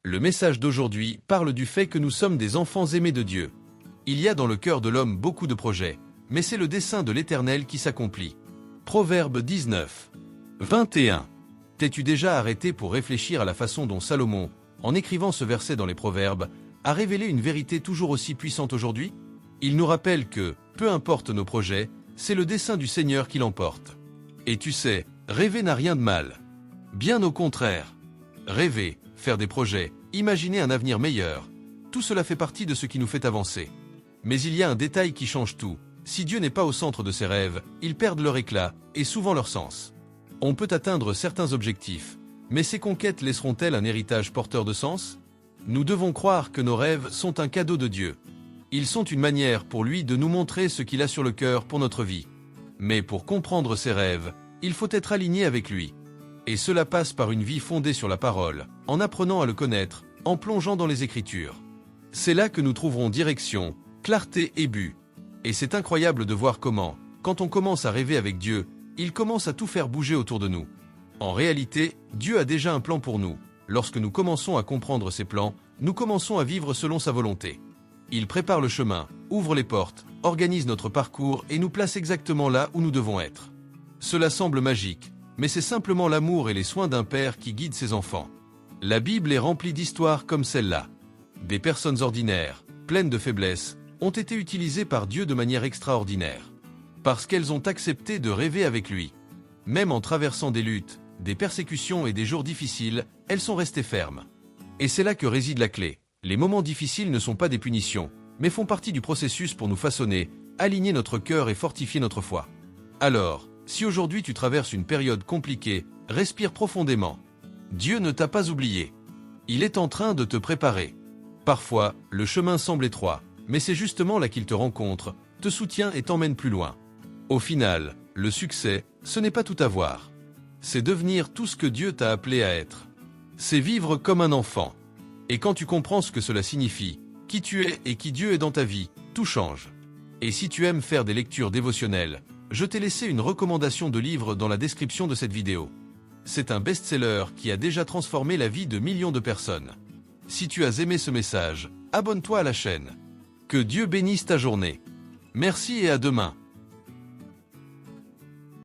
Le message d'aujourd'hui parle du fait que nous sommes des enfants aimés de Dieu. Il y a dans le cœur de l'homme beaucoup de projets, mais c'est le dessein de l'Éternel qui s'accomplit. Proverbe 19, 21. T'es-tu déjà arrêté pour réfléchir à la façon dont Salomon, en écrivant ce verset dans les Proverbes, a révélé une vérité toujours aussi puissante aujourd'hui? Il nous rappelle que, peu importe nos projets, c'est le dessein du Seigneur qui l'emporte. Et tu sais, rêver n'a rien de mal. Bien au contraire. Rêver, faire des projets, imaginer un avenir meilleur, tout cela fait partie de ce qui nous fait avancer. Mais il y a un détail qui change tout. Si Dieu n'est pas au centre de ses rêves, ils perdent leur éclat, et souvent leur sens. On peut atteindre certains objectifs, mais ces conquêtes laisseront-elles un héritage porteur de sens? Nous devons croire que nos rêves sont un cadeau de Dieu. Ils sont une manière pour lui de nous montrer ce qu'il a sur le cœur pour notre vie. Mais pour comprendre ses rêves, il faut être aligné avec lui. Et cela passe par une vie fondée sur la parole, en apprenant à le connaître, en plongeant dans les Écritures. C'est là que nous trouverons direction, clarté et but. Et c'est incroyable de voir comment, quand on commence à rêver avec Dieu, il commence à tout faire bouger autour de nous. En réalité, Dieu a déjà un plan pour nous. Lorsque nous commençons à comprendre ses plans, nous commençons à vivre selon sa volonté. Il prépare le chemin, ouvre les portes, organise notre parcours et nous place exactement là où nous devons être. Cela semble magique, mais c'est simplement l'amour et les soins d'un père qui guident ses enfants. La Bible est remplie d'histoires comme celle-là. Des personnes ordinaires, pleines de faiblesses, ont été utilisées par Dieu de manière extraordinaire. Parce qu'elles ont accepté de rêver avec lui. Même en traversant des luttes, des persécutions et des jours difficiles, elles sont restées fermes. Et c'est là que réside la clé. Les moments difficiles ne sont pas des punitions, mais font partie du processus pour nous façonner, aligner notre cœur et fortifier notre foi. Alors, si aujourd'hui tu traverses une période compliquée, respire profondément. Dieu ne t'a pas oublié. Il est en train de te préparer. Parfois, le chemin semble étroit, mais c'est justement là qu'il te rencontre, te soutient et t'emmène plus loin. Au final, le succès, ce n'est pas tout avoir. C'est devenir tout ce que Dieu t'a appelé à être. C'est vivre comme un enfant. Et quand tu comprends ce que cela signifie, qui tu es et qui Dieu est dans ta vie, tout change. Et si tu aimes faire des lectures dévotionnelles, je t'ai laissé une recommandation de livre dans la description de cette vidéo. C'est un best-seller qui a déjà transformé la vie de millions de personnes. Si tu as aimé ce message, abonne-toi à la chaîne. Que Dieu bénisse ta journée. Merci et à demain.